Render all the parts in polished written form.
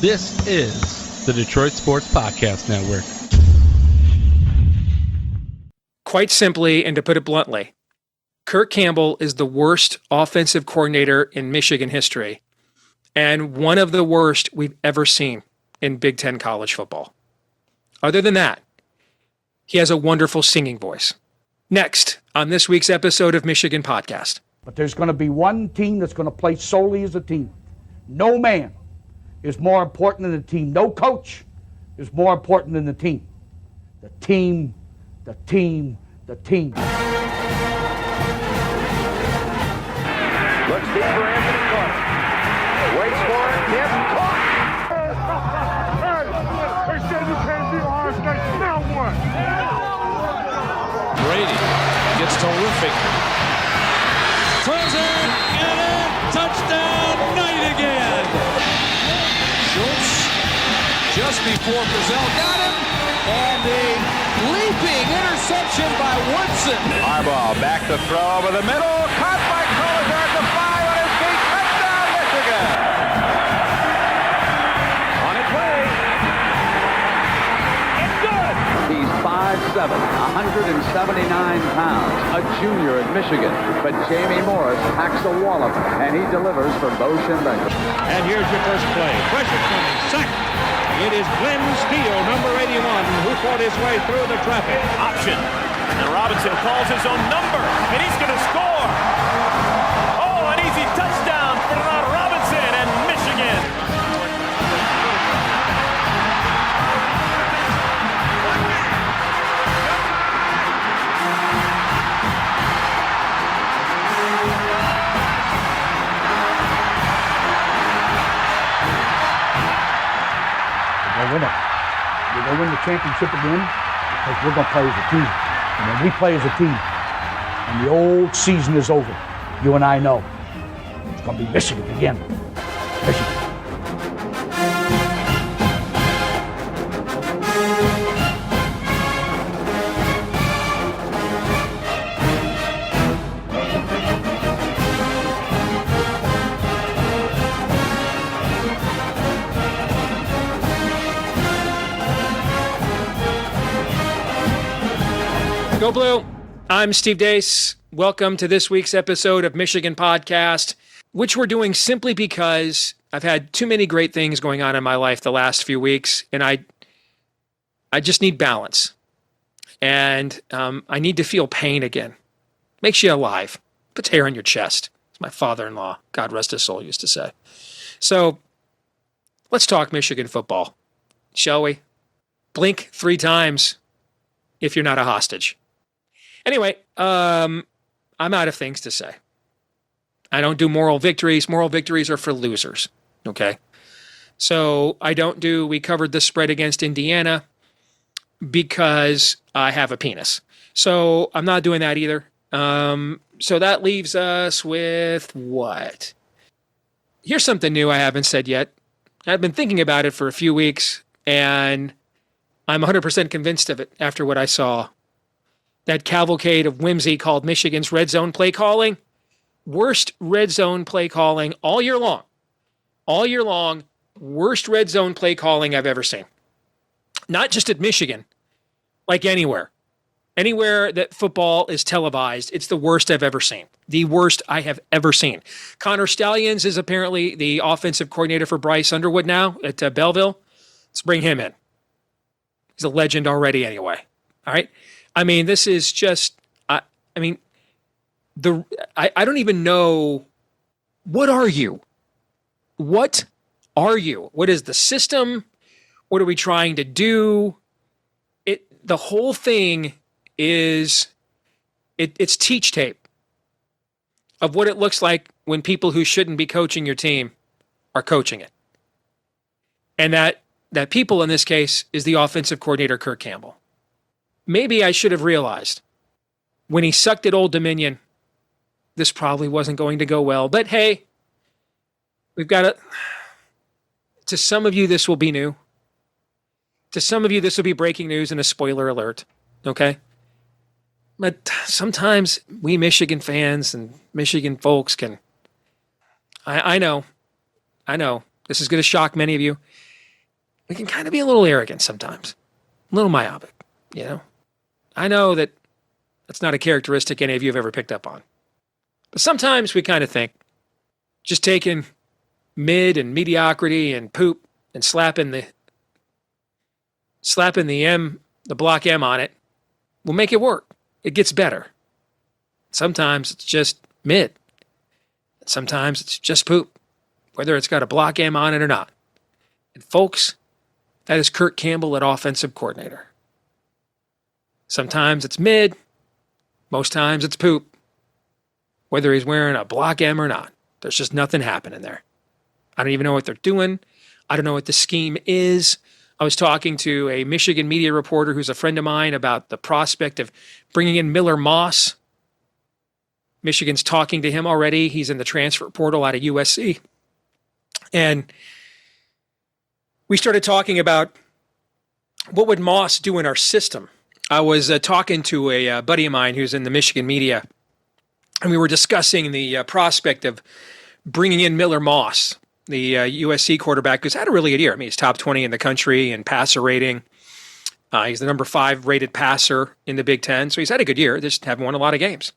This is the Detroit Sports Podcast Network. Quite simply, and to put it bluntly, Kirk Campbell is the worst offensive coordinator in Michigan history, and one of the worst we've ever seen in Big Ten college football. Other than that, he has a wonderful singing voice. Next on this week's episode of Michigan Podcast. But there's going to be one team that's going to play solely as a team. No man is more important than the team. No coach is more important than the team. The team, the team, the team. Looks deep for Anthony Clark. Waits for it. Gets caught. They said you can't be Ohio State. Now what? Brady gets terrific. Throws it, and in. Touchdown, Knight again. Schultz just before Brazil got him. And a leaping interception by Woodson. Harbaugh back to throw over the middle. Caught by Collier at the 5 on his feet. Touchdown, Michigan. On its way. It's good. He's 5'7", 179 pounds, a junior at Michigan. But Jamie Morris packs a wallop, and he delivers for Bo Schembechler. And here's your first play. Pressure coming. Sack. It is Glenn Steele, number 81, who fought his way through the traffic. Option. And Robinson calls his own number, and he's going to score. Oh, an easy touchdown for Robinson and Michigan. We're going to win the championship again because we're going to play as a team. And when we play as a team and the old season is over, you and I know it's going to be Michigan again. Michigan. Go Blue! I'm Steve Deace. Welcome to this week's episode of Michigan Podcast, which we're doing simply because I've had too many great things going on in my life the last few weeks, and I just need balance. And I need to feel pain again. Makes you alive. Puts hair on your chest. As my father-in-law, God rest his soul, used to say. So let's talk Michigan football, shall we? Blink 3 times if you're not a hostage. Anyway, I'm out of things to say. I don't do moral victories. Moral victories are for losers, okay? So we covered the spread against Indiana because I have a penis. So I'm not doing that either. So that leaves us with what? Here's something new I haven't said yet. I've been thinking about it for a few weeks, and I'm 100% convinced of it after what I saw. That cavalcade of whimsy called Michigan's red zone play calling. Worst red zone play calling all year long. All year long, worst red zone play calling I've ever seen. Not just at Michigan, like anywhere. Anywhere that football is televised, it's the worst I've ever seen. The worst I have ever seen. Connor Stallions is apparently the offensive coordinator for Bryce Underwood now at Belleville. Let's bring him in. He's a legend already anyway. All right? I mean, this is just, I don't even know, what are you? What are you? What is the system? What are we trying to do? The whole thing is, it's teach tape of what it looks like when people who shouldn't be coaching your team are coaching it. And that people in this case is the offensive coordinator, Kirk Campbell. Maybe I should have realized when he sucked at Old Dominion, this probably wasn't going to go well. But hey, we've got to some of you, this will be new. To some of you, this will be breaking news and a spoiler alert. Okay? But sometimes we Michigan fans and Michigan folks can, I know, this is going to shock many of you. we can kind of be a little arrogant sometimes, a little myopic, I know that that's not a characteristic any of you have ever picked up on. But sometimes we kind of think just taking mid and mediocrity and poop and slapping the block M on it will make it work. It gets better. Sometimes it's just mid. Sometimes it's just poop, whether it's got a block M on it or not. And folks, that is Kurt Campbell at offensive coordinator. Sometimes it's mid. Most times it's poop, whether he's wearing a block M or not. There's just nothing happening there. I don't even know what they're doing. I don't know what the scheme is. I was talking to a Michigan media reporter who's a friend of mine about the prospect of bringing in Miller Moss. Michigan's talking to him already. He's in the transfer portal out of USC. And we started talking about what would Moss do in our system. I was talking to a buddy of mine who's in the Michigan media, and we were discussing the prospect of bringing in Miller Moss, the USC quarterback, who's had a really good year. I mean, he's top 20 in the country in passer rating. He's the number 5 rated passer in the Big Ten, so he's had a good year. Just haven't won a lot of games.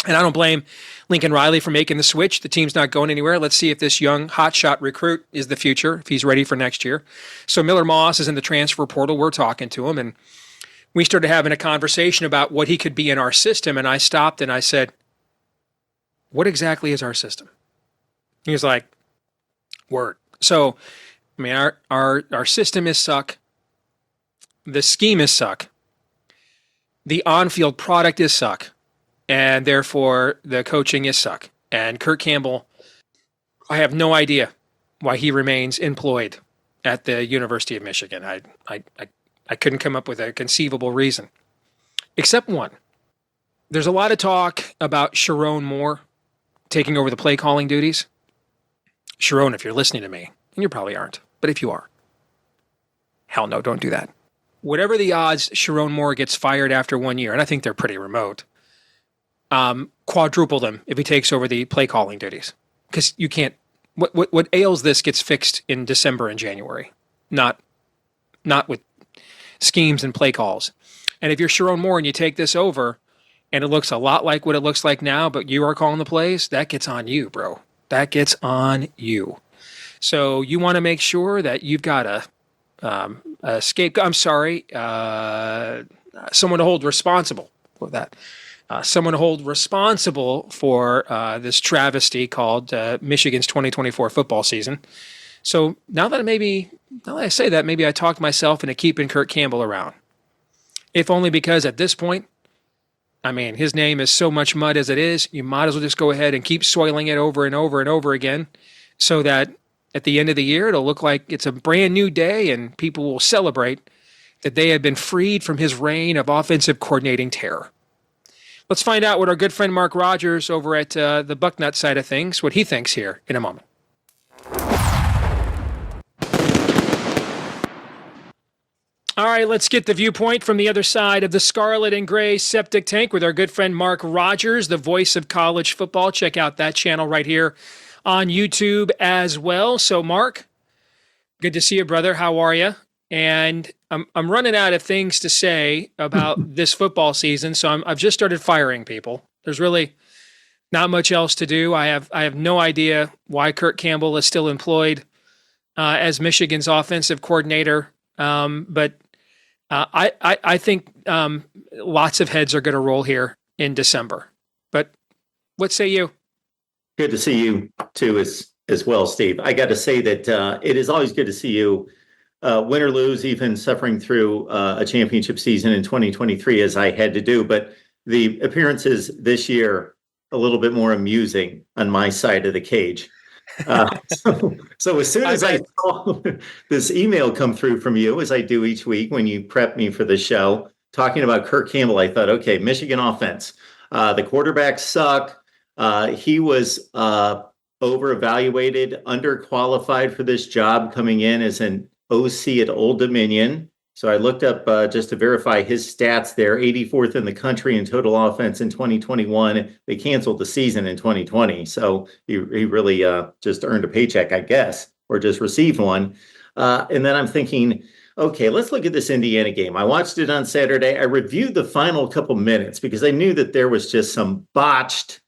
And I don't blame Lincoln Riley for making the switch. The team's not going anywhere. Let's see if this young hotshot recruit is the future, if he's ready for next year. So Miller Moss is in the transfer portal. We're talking to him, and we started having a conversation about what he could be in our system. And I stopped and I said, what exactly is our system? He was like, word. So, I mean, our system is suck. The scheme is suck. The on-field product is suck. And therefore, the coaching is suck. And Kurt Campbell, I have no idea why he remains employed at the University of Michigan. I couldn't come up with a conceivable reason, except one. There's a lot of talk about Sharon Moore taking over the play calling duties. Sharon, if you're listening to me, and you probably aren't, but if you are, hell no, don't do that. Whatever the odds, Sharon Moore gets fired after 1 year, and I think they're pretty remote. Quadruple them if he takes over the play calling duties, because you can't. What ails this gets fixed in December and January, not with schemes and play calls. And if you're Sharon Moore and you take this over, and it looks a lot like what it looks like now, but you are calling the plays, that gets on you, bro. That gets on you. So you want to make sure that you've got a scapegoat. I'm sorry, someone to hold responsible for that. Someone to hold responsible for this travesty called Michigan's 2024 football season. So now that I say that, maybe I talked myself into keeping Kurt Campbell around. If only because at this point, I mean, his name is so much mud as it is, you might as well just go ahead and keep soiling it over and over and over again so that at the end of the year, it'll look like it's a brand new day and people will celebrate that they have been freed from his reign of offensive coordinating terror. Let's find out what our good friend Mark Rogers over at the Bucknut side of things, what he thinks here in a moment. All right, let's get the viewpoint from the other side of the scarlet and gray septic tank with our good friend Mark Rogers, the voice of college football. Check out that channel right here on YouTube as well. So, Mark, good to see you, brother. How are you? And I'm running out of things to say about this football season, so I've just started firing people. There's really not much else to do. I have no idea why Kurt Campbell is still employed as Michigan's offensive coordinator, but I think lots of heads are going to roll here in December. But what say you? Good to see you too, as well, Steve. I got to say that it is always good to see you, win or lose, even suffering through a championship season in 2023, as I had to do. But the appearances this year a little bit more amusing on my side of the cage. So as soon as I saw this email come through from you, as I do each week when you prep me for the show, talking about Kurt Campbell, I thought, okay, Michigan offense. The quarterbacks suck. He was over-evaluated, underqualified for this job coming in as an OC at Old Dominion. So I looked up just to verify his stats there, 84th in the country in total offense in 2021. They canceled the season in 2020. So he really just earned a paycheck, I guess, or just received one. And then I'm thinking, okay, let's look at this Indiana game. I watched it on Saturday. I reviewed the final couple minutes because I knew that there was just some botched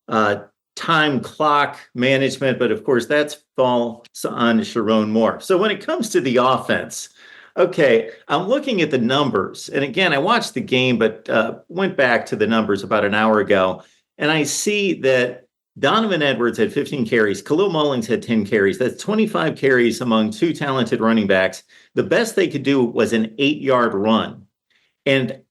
time clock management, but of course that's falls on Sharon Moore. So when it comes to the offense, okay, I'm looking at the numbers. And again, I watched the game, but went back to the numbers about an hour ago. And I see that Donovan Edwards had 15 carries. Khalil Mullings had 10 carries. That's 25 carries among two talented running backs. The best they could do was an 8-yard run. And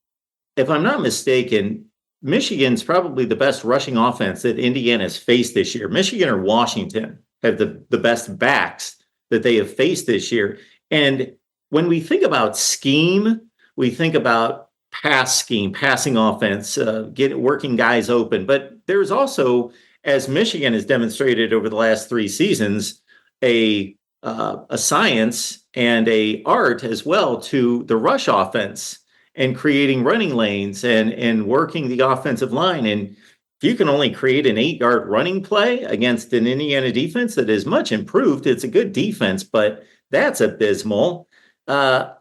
if I'm not mistaken, Michigan's probably the best rushing offense that Indiana's faced this year. Michigan or Washington have the best backs that they have faced this year. And when we think about scheme, we think about passing offense, working guys open. But there's also, as Michigan has demonstrated over the last 3 seasons, a science and a art as well to the rush offense and creating running lanes and working the offensive line. And if you can only create an 8-yard running play against an Indiana defense that is much improved, it's a good defense, but that's abysmal.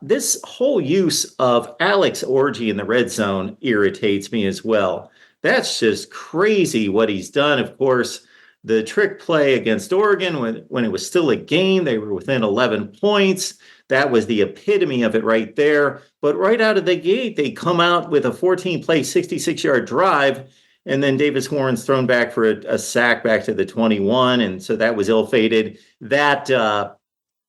This whole use of Alex Orji in the red zone irritates me as well. That's just crazy what he's done. Of course, the trick play against Oregon when it was still a game, they were within 11 points. That was the epitome of it right there. But right out of the gate, they come out with a 14-play, 66-yard drive, and then Davis Warren's thrown back for a sack back to the 21, and so that was ill-fated. That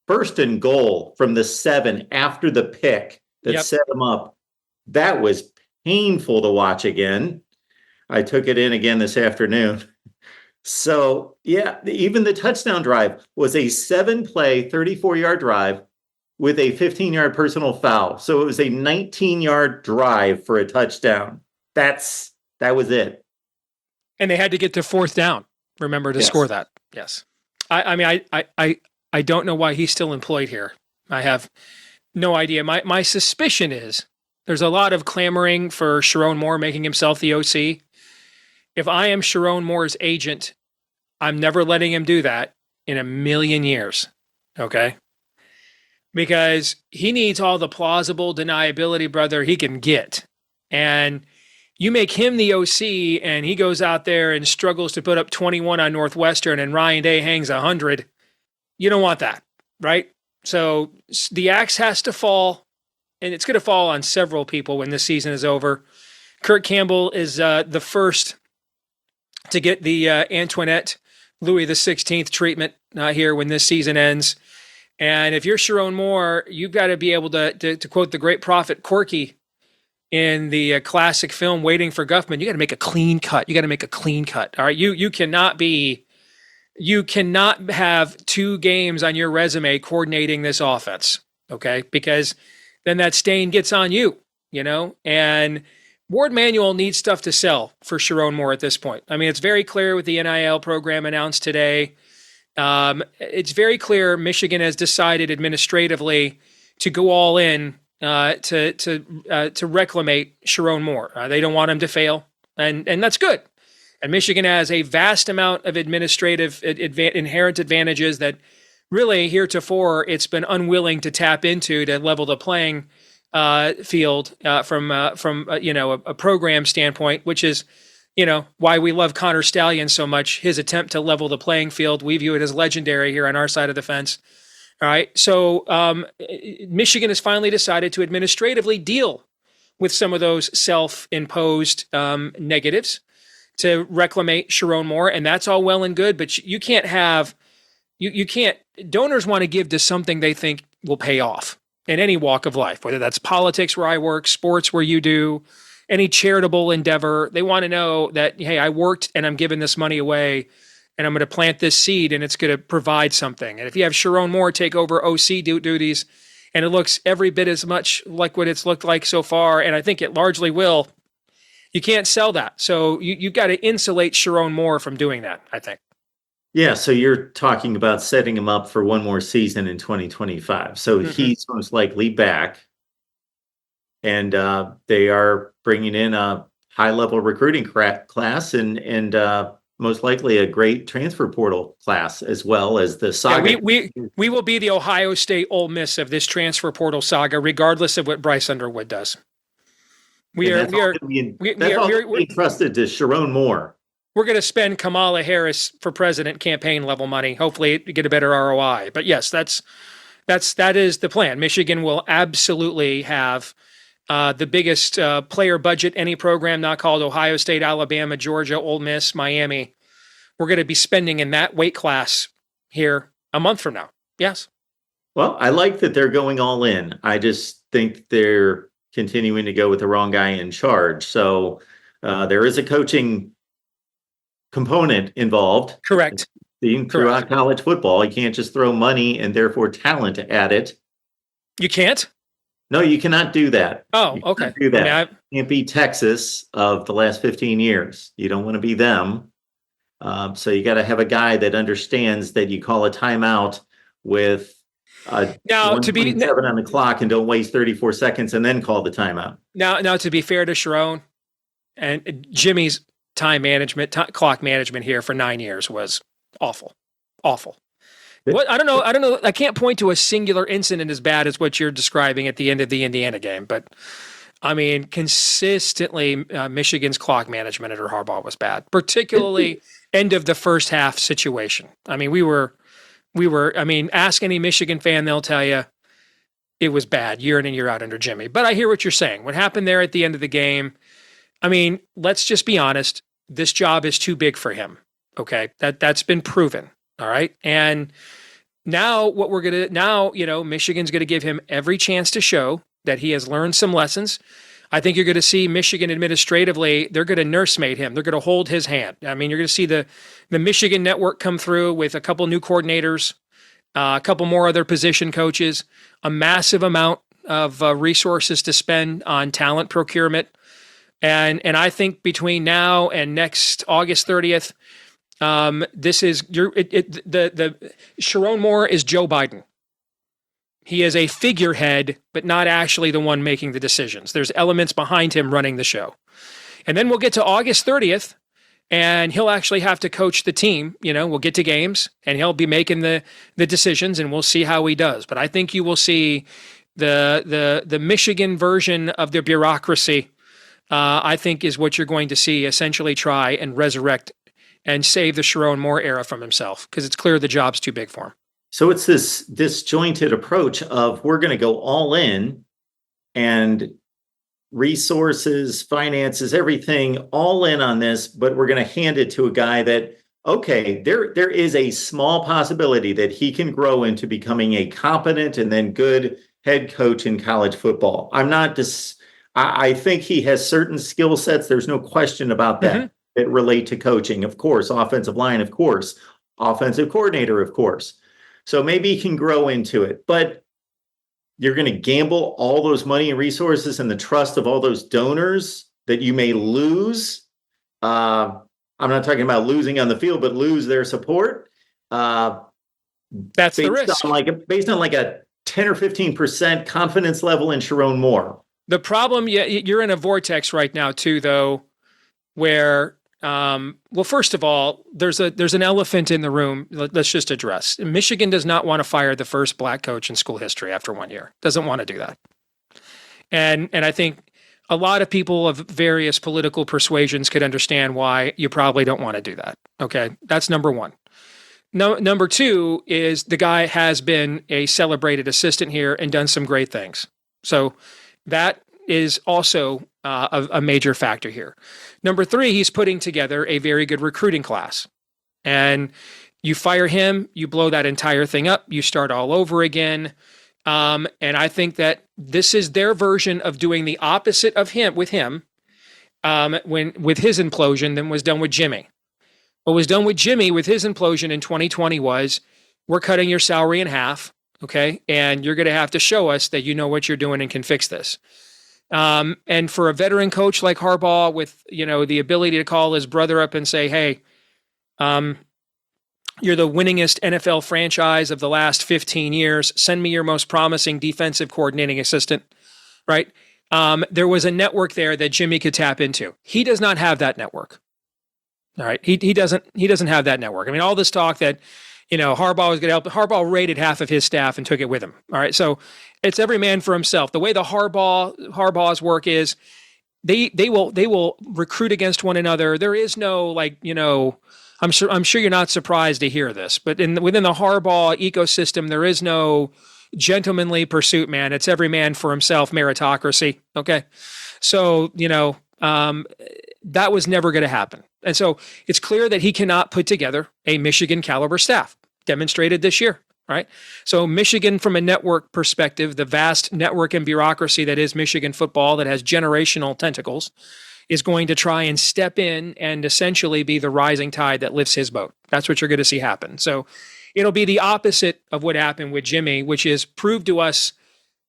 first and goal from the 7 after the pick that set them up, that was painful to watch again. I took it in again this afternoon. So, yeah, even the touchdown drive was a 7-play, 34-yard drive with a 15-yard personal foul. So it was a 19-yard drive for a touchdown. That was it. And they had to get to 4th down, remember, to score that. Yes. I mean, I don't know why he's still employed here. I have no idea. My suspicion is there's a lot of clamoring for Sharon Moore making himself the OC. If I am Sharon Moore's agent, I'm never letting him do that in a million years. Okay? Because he needs all the plausible deniability, brother, he can get. And you make him the OC and he goes out there and struggles to put up 21 on Northwestern and Ryan Day hangs 100. You don't want that, right? So the axe has to fall, and it's going to fall on several people when this season is over. Kurt Campbell is the first to get the Antoinette Louis XVI treatment here when this season ends. And if you're Sharon Moore, you've got to be able to quote the great prophet Corky in the classic film Waiting for Guffman, you got to make a clean cut. You got to make a clean cut. All right. You cannot have 2 games on your resume coordinating this offense. Okay. Because then that stain gets on you, and Ward Manuel needs stuff to sell for Sharon Moore at this point. I mean, it's very clear with the NIL program announced today. It's very clear Michigan has decided administratively to go all in to reclaim Sharon Moore. They don't want him to fail, and that's good. And Michigan has a vast amount of administrative inherent advantages that really heretofore it's been unwilling to tap into to level the playing field from a program standpoint, which is why we love Connor Stallion so much. His attempt to level the playing field, we view it as legendary here on our side of the fence. All right. So Michigan has finally decided to administratively deal with some of those self-imposed negatives to reclaim Sharon Moore. And that's all well and good, but you can't have, you can't, donors want to give to something they think will pay off in any walk of life, whether that's politics where I work, sports where you do, any charitable endeavor. They want to know that, hey, I worked and I'm giving this money away and I'm going to plant this seed and it's going to provide something. And if you have Sharon Moore take over OC duties and it looks every bit as much like what it's looked like so far, and I think it largely will, you can't sell that. So you've got to insulate Sharon Moore from doing that, I think. Yeah, so you're talking about setting him up for one more season in 2025. So he's most likely back, and they are bringing in a high-level recruiting class, and most likely a great transfer portal class as well as the saga. Yeah, we will be the Ohio State Ole Miss of this transfer portal saga, regardless of what Bryce Underwood does. We're entrusted to Sharon Moore. We're going to spend Kamala Harris for president campaign level money. Hopefully, to get a better ROI. But yes, that is the plan. Michigan will absolutely have the biggest player budget any program not called Ohio State, Alabama, Georgia, Ole Miss, Miami. We're going to be spending in that weight class here a month from now. Yes. Well, I like that they're going all in. I just think they're continuing to go with the wrong guy in charge. So there is a coaching component involved. Correct. Throughout college football, you can't just throw money and therefore talent at it. You can't? No, you cannot do that. Oh, okay. Do that. Can't be Texas of the last 15 years. You don't want to be them. So you got to have a guy that understands that you call a timeout with now to be 7 on the clock and don't waste 34 seconds and then call the timeout. Now to be fair to Sharon and Jimmy's time management, clock management here for 9 years was awful. What I don't know. I can't point to a singular incident as bad as what you're describing at the end of the Indiana game, but I mean, consistently, Michigan's clock management under Harbaugh was bad, particularly end of the first half situation. I mean, we were. I mean, ask any Michigan fan; they'll tell you it was bad year in and year out under Jimmy. But I hear what you're saying. What happened there at the end of the game? I mean, let's just be honest. This job is too big for him. Okay, that's been proven. All right, and now Michigan's gonna give him every chance to show that he has learned some lessons. I think you're going to see Michigan administratively, they're going to nursemaid him. They're going to hold his hand. I mean, you're going to see the Michigan network come through with a couple new coordinators, a couple more other position coaches, a massive amount of resources to spend on talent procurement. And I think between now and next August 30th, this is the Sharon Moore is Joe Biden. He is a figurehead, but not actually the one making the decisions. There's elements behind him running the show. And then we'll get to August 30th, and he'll actually have to coach the team. You know, we'll get to games, and he'll be making the decisions, and we'll see how he does. But I think you will see the Michigan version of the bureaucracy, I think, is what you're going to see essentially try and resurrect and save the Sharon Moore era from himself, because it's clear the job's too big for him. So it's this disjointed approach of we're going to go all in and resources, finances, everything all in on this, but we're going to hand it to a guy that, okay, there is a small possibility that he can grow into becoming a competent and then good head coach in college football. I think he has certain skill sets. There's no question about that, that relate to coaching, of course, offensive line, of course, offensive coordinator, of course. So maybe he can grow into it, but you're going to gamble all those money and resources and the trust of all those donors that you may lose. I'm not talking about losing on the field, but lose their support. That's the risk. Based on like a 10 or 15% confidence level in Sharon Moore. The problem, you're in a vortex right now too, though, where well, first of all, there's an elephant in the room. Let's just address. Michigan does not want to fire the first black coach in school history after 1 year. Doesn't want to do that. And I think a lot of people of various political persuasions could understand why you probably don't want to do that. Okay, that's number one. No, number two is the guy has been a celebrated assistant here and done some great things. So that is also a major factor here. Number three, he's putting together a very good recruiting class. And you fire him, you blow that entire thing up, you start all over again. And I think that this is their version of doing the opposite of him with his implosion than was done with Jimmy. What was done with Jimmy with his implosion in 2020 was, we're cutting your salary in half, okay? And you're going to have to show us that you know what you're doing and can fix this. And for a veteran coach like Harbaugh with, the ability to call his brother up and say, hey, you're the winningest NFL franchise of the last 15 years. Send me your most promising defensive coordinating assistant, right? There was a network there that Jimmy could tap into. He does not have that network. All right. He doesn't have that network. I mean, all this talk that, Harbaugh was going to help. Harbaugh raided half of his staff and took it with him. All right. So it's every man for himself. The way the Harbaugh's work is they will recruit against one another. There is no I'm sure you're not surprised to hear this, but within the Harbaugh ecosystem, there is no gentlemanly pursuit, man. It's every man for himself meritocracy. Okay. So, that was never going to happen. And so it's clear that he cannot put together a Michigan caliber staff, demonstrated this year, right? So Michigan, from a network perspective, the vast network and bureaucracy that is Michigan football that has generational tentacles, is going to try and step in and essentially be the rising tide that lifts his boat. That's what you're going to see happen. So it'll be the opposite of what happened with Jimmy, which is prove to us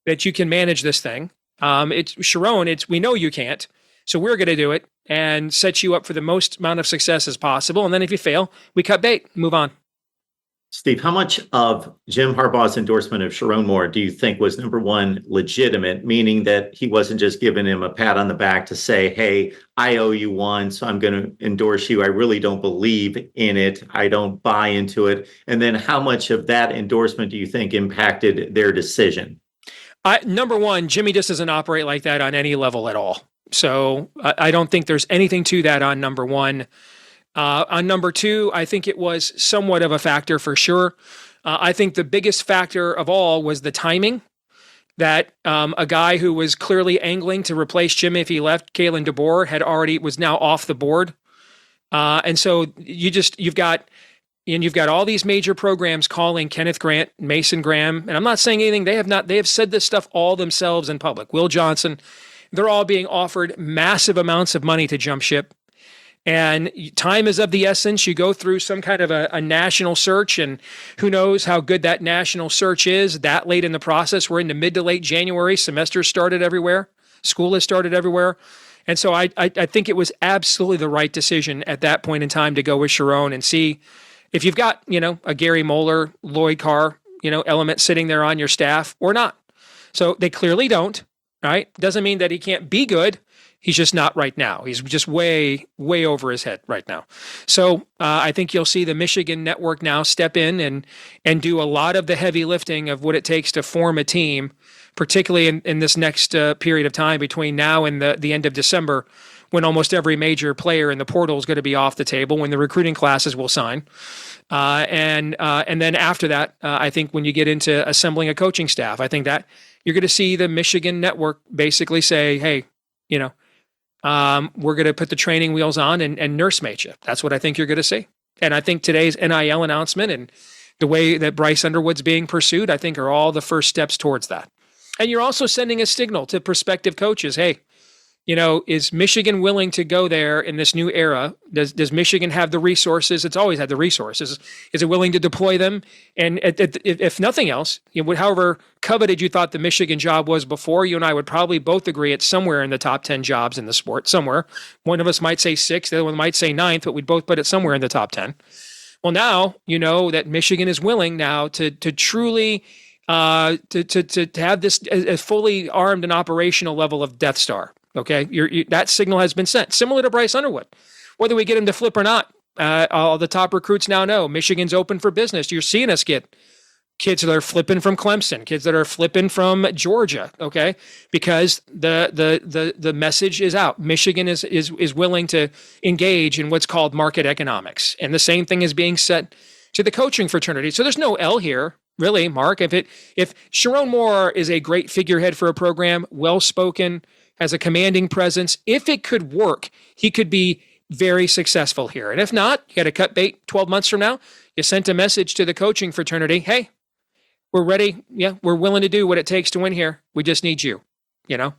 that you can manage this thing. It's Sharon, we know you can't. So we're going to do it and set you up for the most amount of success as possible. And then if you fail, we cut bait, move on. Steve, how much of Jim Harbaugh's endorsement of Sharon Moore do you think was, number one, legitimate, meaning that he wasn't just giving him a pat on the back to say, hey, I owe you one, so I'm going to endorse you. I really don't believe in it. I don't buy into it. And then how much of that endorsement do you think impacted their decision? Number one, Jimmy just doesn't operate like that on any level at all. So I don't think there's anything to that on number one. On number two, I think it was somewhat of a factor for sure. I think the biggest factor of all was the timing, that a guy who was clearly angling to replace Jimmy if he left, Kalen DeBoer, was now off the board. And so you've got all these major programs calling Kenneth Grant, Mason Graham, and I'm not saying anything. They have said this stuff all themselves in public. Will Johnson, they're all being offered massive amounts of money to jump ship. And time is of the essence. You go through some kind of a national search, and who knows how good that national search is that late in the process. We're into mid to late January. Semester started everywhere. School has started everywhere. And so I think it was absolutely the right decision at that point in time to go with Sharon and see if you've got, a Gary Moeller, Lloyd Carr, element sitting there on your staff or not. So they clearly don't, right? Doesn't mean that he can't be good. He's just not right now. He's just way, way over his head right now. So I think you'll see the Michigan network now step in and do a lot of the heavy lifting of what it takes to form a team, particularly in this next period of time between now and the end of December, when almost every major player in the portal is going to be off the table, when the recruiting classes will sign. And then after that, I think when you get into assembling a coaching staff, I think that you're going to see the Michigan network basically say, hey, we're going to put the training wheels on and nursemate you. That's what I think you're going to see. And I think today's NIL announcement and the way that Bryce Underwood's being pursued, I think are all the first steps towards that. And you're also sending a signal to prospective coaches. Hey, is Michigan willing to go there in this new era? Does Michigan have the resources? It's always had the resources. Is it willing to deploy them? And if nothing else, however coveted you thought the Michigan job was before, you and I would probably both agree it's somewhere in the top 10 jobs in the sport, somewhere. One of us might say 6th, the other one might say 9th, but we'd both put it somewhere in the top 10. Well, now you know that Michigan is willing now to truly to have this a fully armed and operational level of Death Star. Okay, that signal has been sent, similar to Bryce Underwood. Whether we get him to flip or not, all the top recruits now know Michigan's open for business. You're seeing us get kids that are flipping from Clemson, kids that are flipping from Georgia. Okay, because the message is out. Michigan is willing to engage in what's called market economics, and the same thing is being said to the coaching fraternity. So there's no L here. Really, Mark, if Sharon Moore is a great figurehead for a program, well-spoken, has a commanding presence, if it could work, he could be very successful here. And if not, you got to cut bait 12 months from now. You sent a message to the coaching fraternity, hey, we're ready. Yeah, we're willing to do what it takes to win here. We just need you,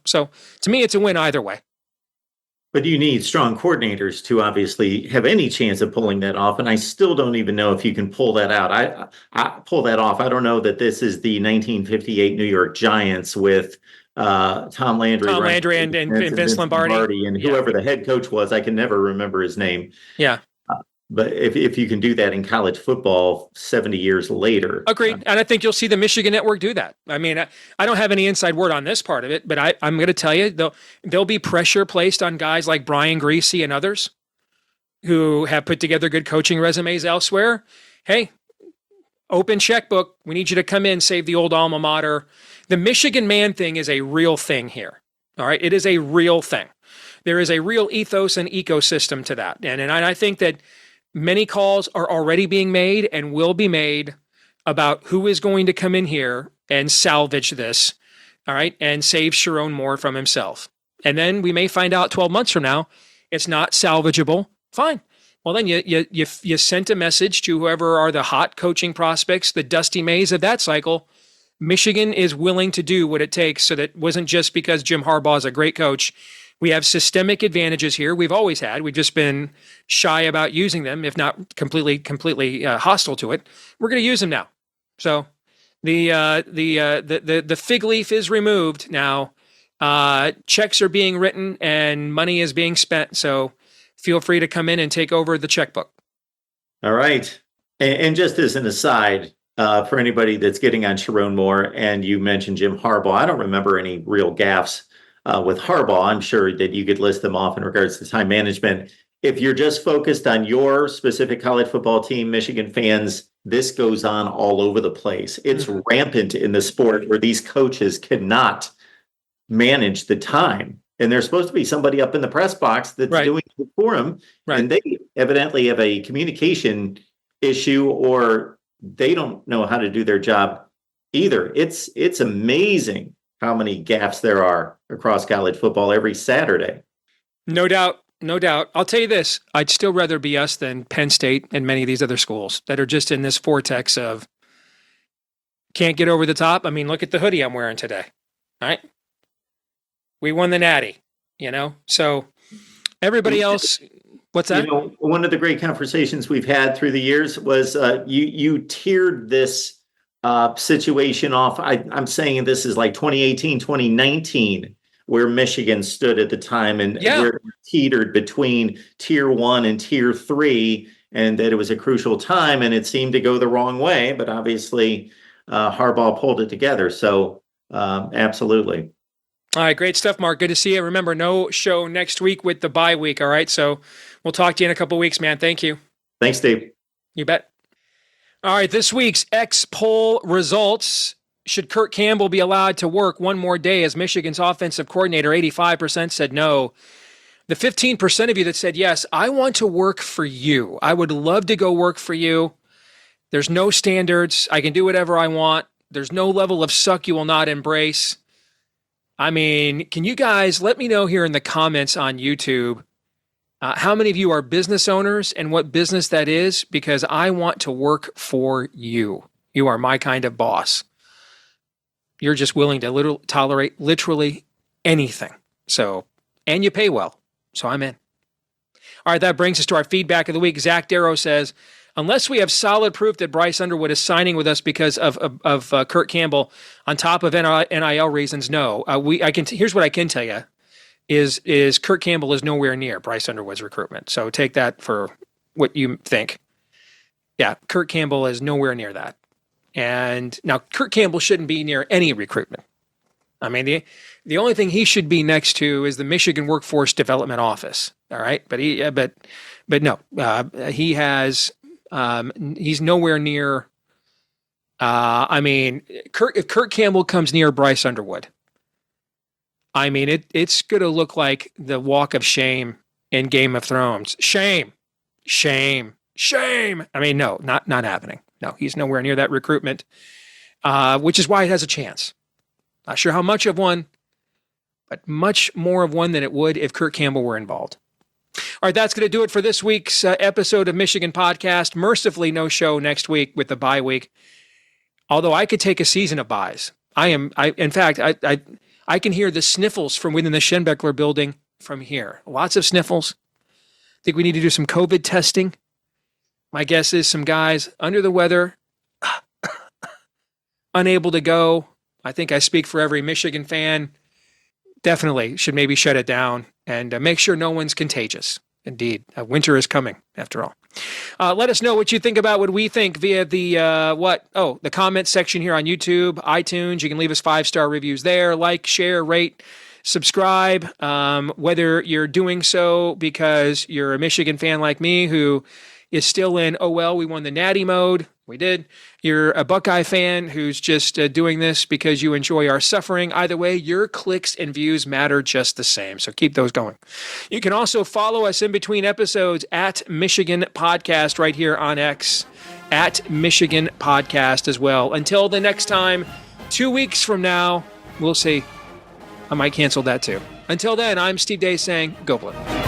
So to me, it's a win either way. But you need strong coordinators to obviously have any chance of pulling that off. And I still don't even know if you can pull that out. I pull that off. I don't know that this is the 1958 New York Giants with Tom Landry and Vince Lombardi and whoever the head coach was. I can never remember his name. Yeah. But if you can do that in college football 70 years later. Agreed. And I think you'll see the Michigan network do that. I mean, I don't have any inside word on this part of it, but I'm going to tell you, there'll be pressure placed on guys like Brian Greasy and others who have put together good coaching resumes elsewhere, hey, open checkbook. We need you to come in, save the old alma mater. The Michigan man thing is a real thing here. All right. It is a real thing. There is a real ethos and ecosystem to that. And I think that many calls are already being made and will be made about who is going to come in here and salvage this. All right. And save Sharon Moore from himself. And then we may find out 12 months from now, it's not salvageable. Fine. Well, then you sent a message to whoever are the hot coaching prospects, the Dusty Mays of that cycle. Michigan is willing to do what it takes, so that it wasn't just because Jim Harbaugh is a great coach. We have systemic advantages here. We've always had. We've just been shy about using them, if not completely hostile to it. We're going to use them now. So the fig leaf is removed now. Checks are being written and money is being spent. So feel free to come in and take over the checkbook. All right. And just as an aside, for anybody that's getting on Sharon Moore, and you mentioned Jim Harbaugh, I don't remember any real gaffes with Harbaugh. I'm sure that you could list them off in regards to time management. If you're just focused on your specific college football team, Michigan fans, this goes on all over the place. It's rampant in the sport where these coaches cannot manage the time. And there's supposed to be somebody up in the press box that's doing it for them. Right. And they evidently have a communication issue, or they don't know how to do their job either. It's amazing how many gaffes there are across college football every Saturday. No doubt. No doubt. I'll tell you this. I'd still rather be us than Penn State and many of these other schools that are just in this vortex of can't get over the top. I mean, look at the hoodie I'm wearing today. All right. We won the Natty, so everybody else, what's that? One of the great conversations we've had through the years was you tiered this situation off. I'm saying this is like 2018, 2019, where Michigan stood at the time, and we're teetered between tier 1 and tier 3, and that it was a crucial time, and it seemed to go the wrong way, but obviously Harbaugh pulled it together. So absolutely. All right, great stuff, Mark. Good to see you. Remember, no show next week with the bye week, all right? So we'll talk to you in a couple of weeks, man. Thank you. Thanks, Steve. You bet. All right, this week's X poll results. Should Kurt Campbell be allowed to work one more day as Michigan's offensive coordinator? 85% said no. The 15% of you that said yes, I want to work for you. I would love to go work for you. There's no standards. I can do whatever I want. There's no level of suck you will not embrace. I mean, can you guys let me know here in the comments on YouTube how many of you are business owners and what business that is? Because I want to work for you. You are my kind of boss. You're just willing to tolerate literally anything. So, and you pay well. So I'm in. All right, that brings us to our feedback of the week. Zach Darrow says, unless we have solid proof that Bryce Underwood is signing with us because of Kurt Campbell on top of NIL reasons, no. Here's what I can tell you is Kurt Campbell is nowhere near Bryce Underwood's recruitment. So take that for what you think. Yeah, Kurt Campbell is nowhere near that. And now Kurt Campbell shouldn't be near any recruitment. I mean, the only thing he should be next to is the Michigan Workforce Development Office. All right, but no, he has. He's nowhere near. If Kurt Campbell comes near Bryce Underwood, I mean it's going to look like the walk of shame in Game of Thrones. Shame, shame, shame. I mean, no, not happening. No, he's nowhere near that recruitment, which is why it has a chance. Not sure how much of one, but much more of one than it would if Kurt Campbell were involved. All right, that's going to do it for this week's episode of Michigan Podcast. Mercifully, no show next week with the bye week. Although I could take a season of byes. In fact, I can hear the sniffles from within the Schenbeckler building from here. Lots of sniffles. I think we need to do some COVID testing. My guess is some guys under the weather, unable to go. I think I speak for every Michigan fan. Definitely should maybe shut it down and make sure no one's contagious. Indeed, winter is coming after all. Let us know what you think about what we think via the comment section here on YouTube, iTunes. You can leave us 5-star reviews there. Like, share, rate, subscribe, whether you're doing so because you're a Michigan fan like me who is still in, oh, well, we won the Natty mode. We did. You're a Buckeye fan who's just doing this because you enjoy our suffering. Either way, your clicks and views matter just the same. So keep those going. You can also follow us in between episodes at Michigan Podcast right here on X, at Michigan Podcast as well. Until the next time, 2 weeks from now, we'll see. I might cancel that too. Until then, I'm Steve Deace saying, go Blue.